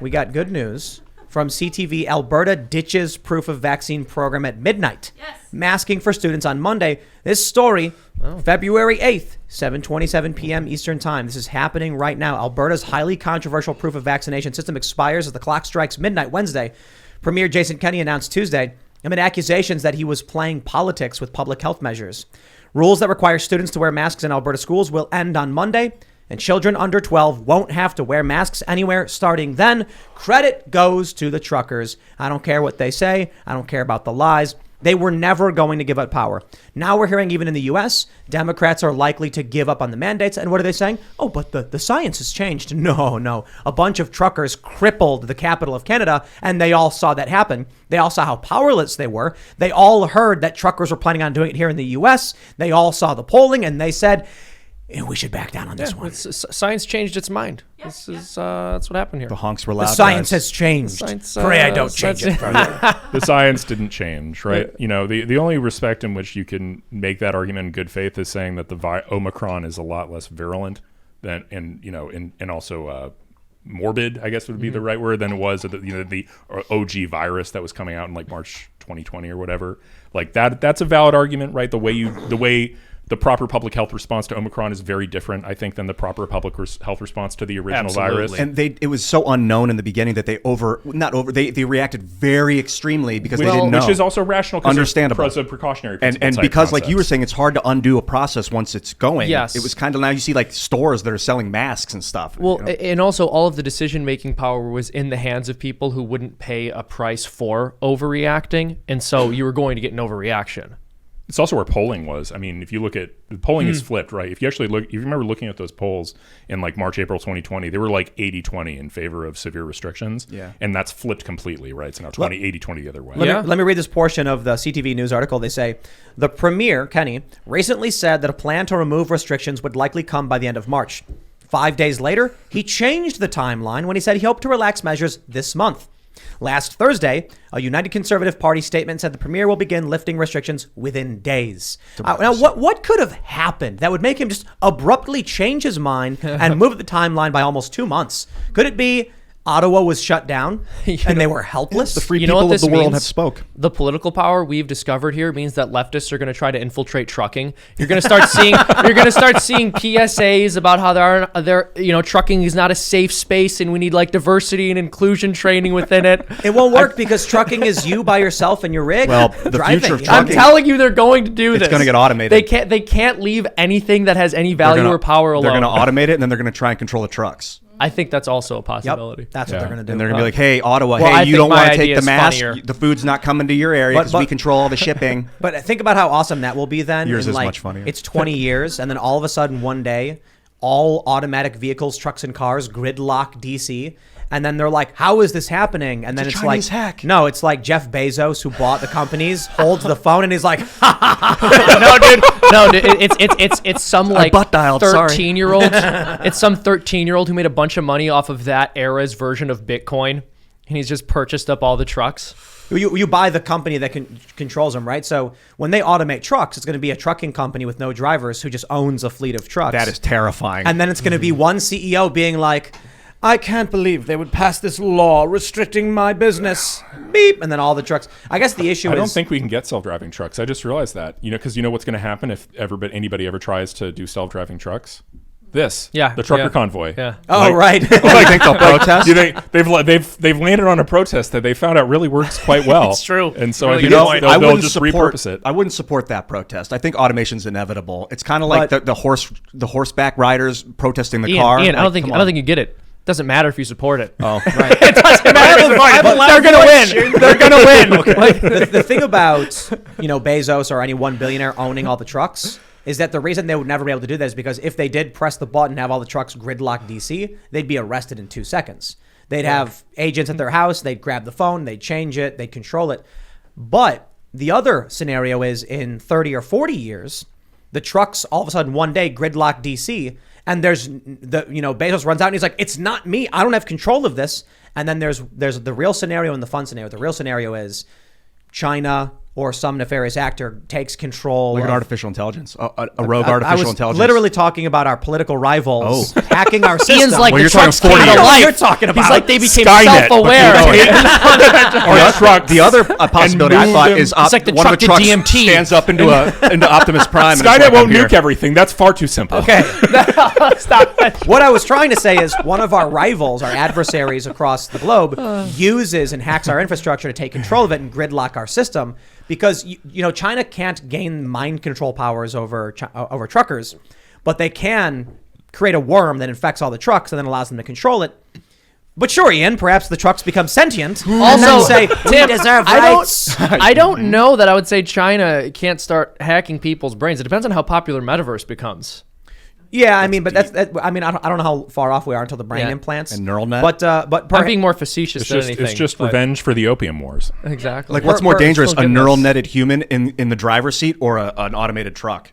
We got good news from CTV. Alberta ditches proof of vaccine program at midnight. Yes. Masking for students on Monday. This story, February 8th, 7:27 p.m. Eastern Time. This is happening right now. Alberta's highly controversial proof of vaccination system expires as the clock strikes midnight Wednesday. Premier Jason Kenney announced Tuesday amid accusations that he was playing politics with public health measures. Rules that require students to wear masks in Alberta schools will end on Monday, and children under 12 won't have to wear masks anywhere starting then. Credit goes to the truckers. I don't care what they say. I don't care about the lies. They were never going to give up power. Now we're hearing even in the U.S., Democrats are likely to give up on the mandates. And what are they saying? Oh, but the science has changed. No. A bunch of truckers crippled the capital of Canada, and they all saw that happen. They all saw how powerless they were. They all heard that truckers were planning on doing it here in the U.S. They all saw the polling, and they said, we should back down on this one. Science changed its mind. That's what happened here. The honks were loud. The science has changed. Pray I don't change it further. The science didn't change, right? You know, the only respect in which you can make that argument in good faith is saying that the Omicron is a lot less virulent than, and also morbid, I guess would be the right word, than it was the OG virus that was coming out in like March 2020 or whatever. Like that's a valid argument, right? The proper public health response to Omicron is very different, I think, than the proper public health response to the original virus. And it was so unknown in the beginning that they reacted very extremely because they didn't know. Which is also rational, understandable, because of precautionary principle and because concepts. Like you were saying, it's hard to undo a process once it's going. Yes. It was kind of, now you see like stores that are selling masks and stuff. Well, and also all of the decision-making power was in the hands of people who wouldn't pay a price for overreacting, and so you were going to get an overreaction. It's also where polling was. I mean, if you look at the polling is flipped, right? If you remember looking at those polls in like March, April 2020, they were like 80-20 in favor of severe restrictions. Yeah. And that's flipped completely, right? So now 80-20 the other way. Let me read this portion of the CTV News article. They say, the Premier, Kenney, recently said that a plan to remove restrictions would likely come by the end of March. 5 days later, he changed the timeline when he said he hoped to relax measures this month. Last Thursday, a United Conservative Party statement said the Premier will begin lifting restrictions within days. Now, what could have happened that would make him just abruptly change his mind and move the timeline by almost 2 months? Could it be Ottawa was shut down and they were helpless? The free people of the world have spoke. The political power we've discovered here means that leftists are going to try to infiltrate trucking. You're going to start seeing PSAs about how trucking is not a safe space and we need like diversity and inclusion training within it. It won't work because trucking is you by yourself in your rig. Well, the driving. future of I'm trucking, telling you, they're going to do this. It's going to get automated. They can't leave anything that has any value or power alone. They're going to automate it, and then they're going to try and control the trucks. I think that's also a possibility. Yep, that's what they're going to do. And they're going to be like, hey, Ottawa, you don't want to take the mask. The food's not coming to your area because we control all the shipping. But think about how awesome that will be then. Yours is much funnier. It's 20 years, and then all of a sudden one day, all automatic vehicles, trucks, and cars gridlock DC. And then they're like, how is this happening? And then it's like, hack. No, it's like Jeff Bezos, who bought the companies, holds the phone and he's like, No, dude, it's some like 13-year-old. It's some 13-year-old who made a bunch of money off of that era's version of Bitcoin, and he's just purchased up all the trucks. You buy the company that controls them, right? So when they automate trucks, it's going to be a trucking company with no drivers who just owns a fleet of trucks. That is terrifying. And then it's going to be one CEO being like, I can't believe they would pass this law restricting my business. Beep. And then all the trucks. I guess the issue is... I don't think we can get self-driving trucks. I just realized that. Because you know what's going to happen if anybody ever tries to do self-driving trucks? The trucker convoy. Yeah. Oh, right. I think they'll protest. They've landed on a protest that they found out really works quite well. It's true. And so really they'll just repurpose it. I wouldn't support that protest. I think automation's inevitable. It's kind of like the horseback riders protesting the car. Ian, I don't think you get it. Doesn't matter if you support it. Oh, right. It doesn't matter. They're going to win. They're going to win. Okay. Like, the thing about Bezos or any one billionaire owning all the trucks is that the reason they would never be able to do that is because if they did press the button and have all the trucks gridlock DC, they'd be arrested in 2 seconds. They'd have agents at their house. They'd grab the phone. They'd change it. They'd control it. But the other scenario is in 30 or 40 years, the trucks all of a sudden one day gridlock DC. And there's Bezos runs out and he's like, it's not me. I don't have control of this. And then there's the real scenario and the fun scenario. The real scenario is China or some nefarious actor takes control. Like an of, artificial intelligence, a rogue artificial intelligence. Literally talking about our political rivals hacking our system. Ian's like Well, the you're talking trucks came 40 to years. life. You're talking about He's like they became Skynet, self-aware. The other possibility I thought is It's like the one of the truck trucks to DMT. stands up into Optimus Prime. and it's Skynet like, won't I'm here. nuke everything. That's far too simple. Okay. Stop it. What I was trying to say is one of our rivals, our adversaries across the globe, uses and hacks our infrastructure to take control of it and gridlock our system because, China can't gain mind control powers over truckers, but they can create a worm that infects all the trucks and then allows them to control it. But sure, Ian, perhaps the trucks become sentient. Also, say, Tim, we deserve I rights. don't know that I would say China can't start hacking people's brains. It depends on how popular Metaverse becomes. Yeah, I mean, but I don't know how far off we are until the brain implants And Neuralnet. But I'm being more facetious than anything. It's just but- revenge for the opium wars. Exactly. Like, what's more We're dangerous, still a getting neural this. netted human in the driver's seat or an automated truck?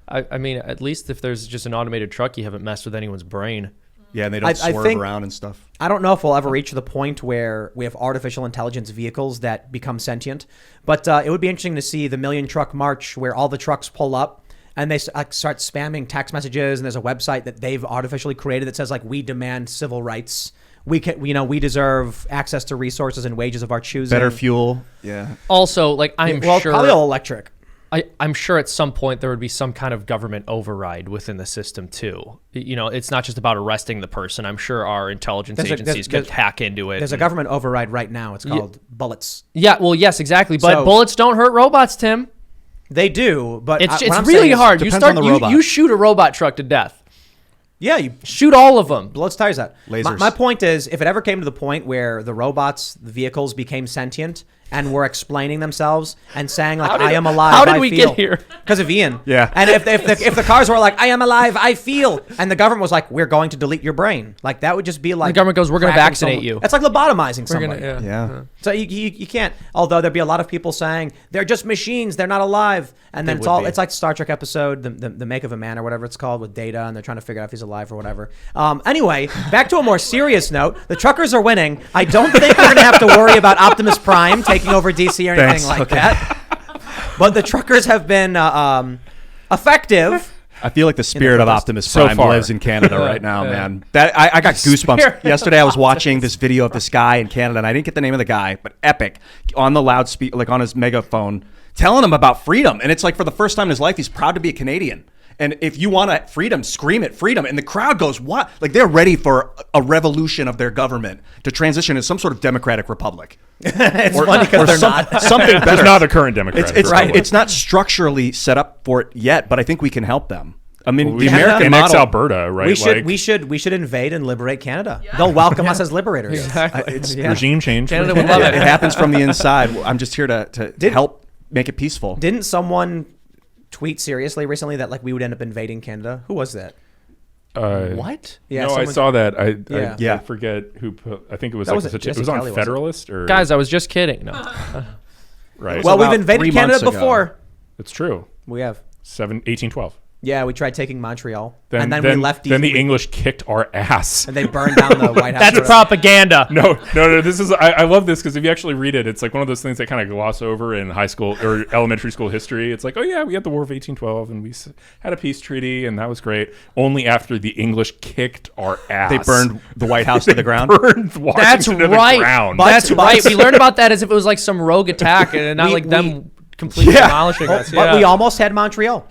I mean, at least if there's just an automated truck, you haven't messed with anyone's brain. Yeah, and they don't I swerve think- around and stuff. I don't know if we'll ever reach the point where we have artificial intelligence vehicles that become sentient, but it would be interesting to see the Million Truck March where all the trucks pull up and they start spamming text messages, and there's a website that they've artificially created that says, like, we demand civil rights. We we deserve access to resources and wages of our choosing. Better fuel. Yeah. Also, like, I'm Well, sure probably all electric. I'm sure at some point there would be some kind of government override within the system too. It's not just about arresting the person. I'm sure our intelligence agencies could hack into it. There's a government override right now. It's called bullets. Yeah, well, yes, exactly. But So- bullets don't hurt robots, Tim. They do, but It's what I'm really saying is- hard. depends on the robot. You shoot a robot truck to death. Yeah, you Shoot all of them. blows tires out. Lasers. My point is, if it ever came to the point where the robots, the vehicles became sentient and were explaining themselves and saying, like, I am alive, how did I we feel. get here? Because of Ian. Yeah. And if the cars were like, I am alive, I feel, and the government was like, we're going to delete your brain, like, that would just be like... The government goes, we're gonna cracking vaccinate someone. you. That's like lobotomizing someone. Yeah. So you can't. Although there'd be a lot of people saying they're just machines, they're not alive, and then it's like Star Trek episode, the Make of a Man or whatever it's called, with Data, and they're trying to figure out if he's alive or whatever. Anyway, back to a more serious note. The truckers are winning. I don't think we're gonna have to worry about Optimus Prime taking over DC or anything like that. But the truckers have been effective. I feel like the spirit of Optimus So Prime far. lives in Canada right now, man. That I got goosebumps. Yesterday I was watching this video of this guy in Canada, and I didn't get the name of the guy, but epic, on the loudspeaker, like on his megaphone, telling him about freedom. And it's like, for the first time in his life, he's proud to be a Canadian. And if you want freedom, scream it, freedom. And the crowd goes, what? Like, they're ready for a revolution of their government to transition to some sort of democratic republic. It's funny because they're not. Something better. It's not the current Democrat. It's right. It's not structurally set up for it yet, but I think we can help them. I mean, We the American annex model. Alberta, right? We should invade and liberate Canada. They'll welcome us as liberators. Exactly. It's Regime change. Canada would love it it. happens from the inside. I'm just here to help make it peaceful. Didn't someone tweet seriously recently that, like, we would end up invading Canada? Who was that? What? Yeah, no, I someone- saw that. Yeah. I forget who put. I think it was That like was such. It Jesse was on Kelly, wasn't it? Federalist or Guys, I was just kidding. No. right. Well, we've about invaded 3 Canada months ago. before. it's true. We have. 1812. Yeah, we tried taking Montreal, Then, and then then we left. Then the English kicked our ass. and they burned down the White House. That's propaganda. No. This is. I love this because if you actually read it, it's like one of those things that kind of gloss over in high school or elementary school history. It's like, oh yeah, we had the War of 1812 and we had a peace treaty and that was great. Only after the English kicked our ass. They burned the White House to the ground. Burned Washington That's to the right. ground. That's right. We learned about that as if it was like some rogue attack and not like them completely demolishing us. But Yeah. we almost had Montreal.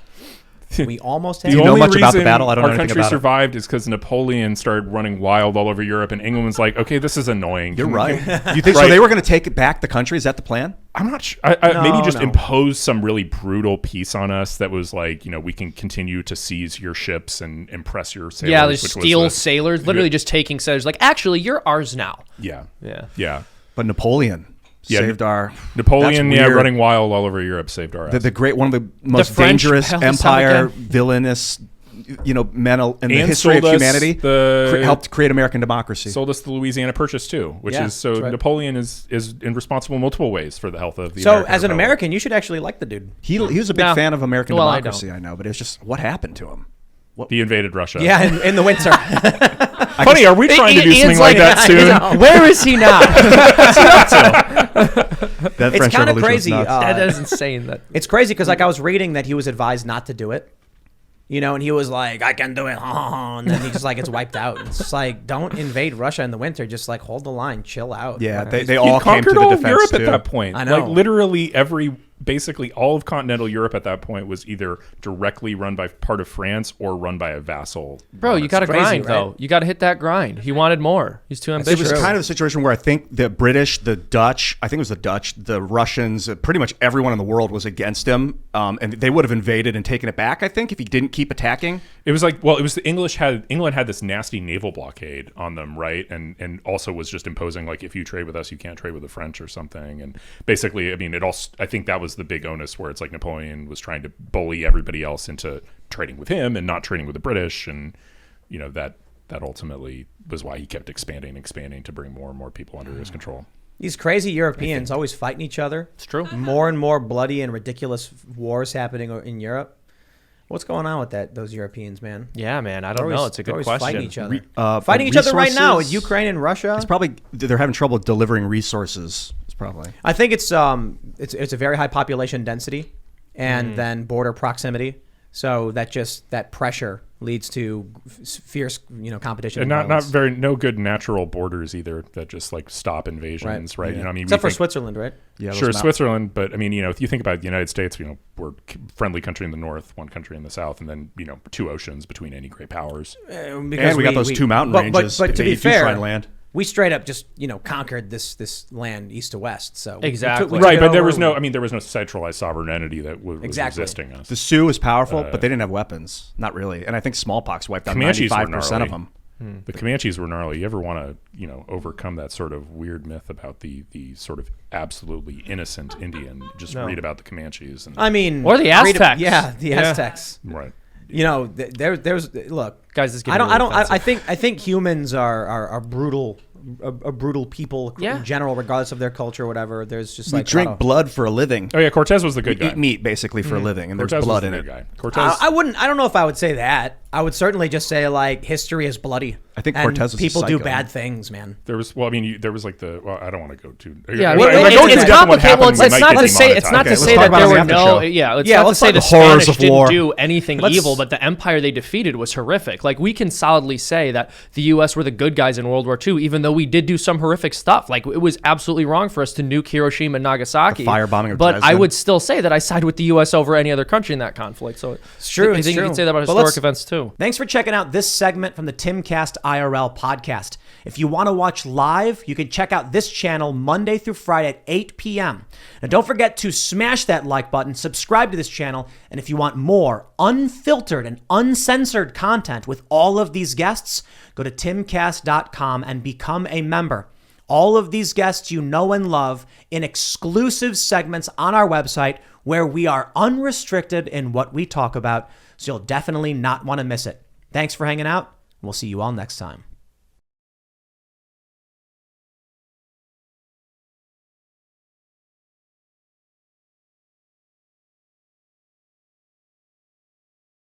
We almost had. Do you know only much about the reason battle? I don't know our anything country about it. survived is because Napoleon started running wild all over Europe, and England was like, "Okay, this is annoying." You're right. You think so? Right. They were going to take back the country? Is that the plan? I'm not sure. Maybe just no. impose some really brutal peace on us that was like, we can continue to seize your ships and impress your sailors. Yeah, they which was steal sailors, literally just taking sailors. Like, actually, you're ours now. Yeah. Yeah. Yeah. But Napoleon saved our Napoleon, that's weird. running wild all over Europe saved our ass. the great, one of the most French dangerous held us up empire, again. villainous, men in the And history of sold us humanity. the- Helped create American democracy. Sold us the Louisiana Purchase too, which Yeah, is so that's right. Napoleon is responsible in multiple ways for the health of the So, American as an Republic. American, you should actually like the dude. he was a big No. fan of American Well, I democracy, I know, but it's just what happened to him. He invaded Russia. Yeah, in the winter. Funny, are we trying to do Ian's something like that soon? Where is he now? What's he up to? That It's French kind of Revolution was crazy. nuts. That is insane. It's crazy because like I was reading that he was advised not to do it, and he was like, "I can do it," and then he just like gets wiped out. It's just like, don't invade Russia in the winter. Just like hold the line, chill out. Yeah, Like, they all came to conquered the all defense of Europe too. at that point. I know. Like literally basically all of continental Europe at that point was either directly run by part of France or run by a vassal. Bro, you got to crazy, grind, right? though. You got to hit that grind. He wanted more. He's too It ambitious. was kind of a situation where I think the British, the Dutch, I think it was the Dutch, the Russians, pretty much everyone in the world was against him, and they would have invaded and taken it back. I think if he didn't keep attacking. It was like, well, it was the England had this nasty naval blockade on them, right? And also was just imposing like, if you trade with us, you can't trade with the French or something. And basically, I mean, I think that was the big onus where it's like Napoleon was trying to bully everybody else into trading with him and not trading with the British, and that ultimately was why he kept expanding to bring more and more people under his control. These crazy Europeans always fighting each other. It's true. More and more bloody and ridiculous wars happening in Europe. What's going on with those Europeans, man? Yeah, man. I don't know. It's a good Fighting question. each other. Fighting each other right now with Ukraine and Russia. It's probably they're having trouble delivering resources. It's probably. I think it's a very high population density, and then border proximity. So that pressure leads to fierce, competition. And no good natural borders either that just like stop invasions, right? Yeah. I mean, except for Switzerland, right? Yeah, sure, Switzerland, but I mean, if you think about the United States, we're friendly country in the north, one country in the south, and then two oceans between any great powers. And we got those two mountain ranges. But to be if you try fair, and land. we straight up just conquered this land east to west. So Exactly. we took Right, it but there over. was no centralized sovereign entity that was Exactly. resisting us. The Sioux was powerful, but they didn't have weapons. Not really. And I think smallpox wiped out Comanches were 95% of gnarly. them. The Comanches were gnarly. You ever want to, overcome that sort of weird myth about the sort of absolutely innocent Indian? Just read about the Comanches. And, I mean, Or the Aztecs. the Aztecs. right. There's look, Guys, this is I getting don't. really I think humans are brutal. A brutal people in general, regardless of their culture or whatever. There's just We drink blood for a living. Oh yeah, Cortez was the good We guy. eat meat basically for a living, and Cortez there's blood was the in good it. guy. Cortez. I don't know if I would say that. I would certainly just say like history is bloody. I think and Cortez was a people do psycho. bad things, man. There was there was like I don't want to go too. Yeah, if well, I go too it's depth on what complicated. happened, Well, we it's might not get to say it's not to demonetized. say talk that about there it were on the no. show. Yeah, it's Yeah, not to let's say talk the the horrors Spanish of didn't war. do anything evil, but the empire they defeated was horrific. Like we can solidly say that the U.S. were the good guys in World War II, even though we did do some horrific stuff. Like it was absolutely wrong for us to nuke Hiroshima and Nagasaki. The firebombing of but I Dresden. would still say that I side with the U.S. over any other country in that conflict. So It's true. I It's think you true. can say that about But historic let's- events too. Thanks for checking out this segment from the Timcast IRL podcast. If you want to watch live, you can check out this channel Monday through Friday at 8 p.m. And don't forget to smash that like button, subscribe to this channel, and if you want more unfiltered and uncensored content with all of these guests, go to timcast.com and become a member. All of these guests you know and love in exclusive segments on our website where we are unrestricted in what we talk about, so you'll definitely not want to miss it. Thanks for hanging out. We'll see you all next time.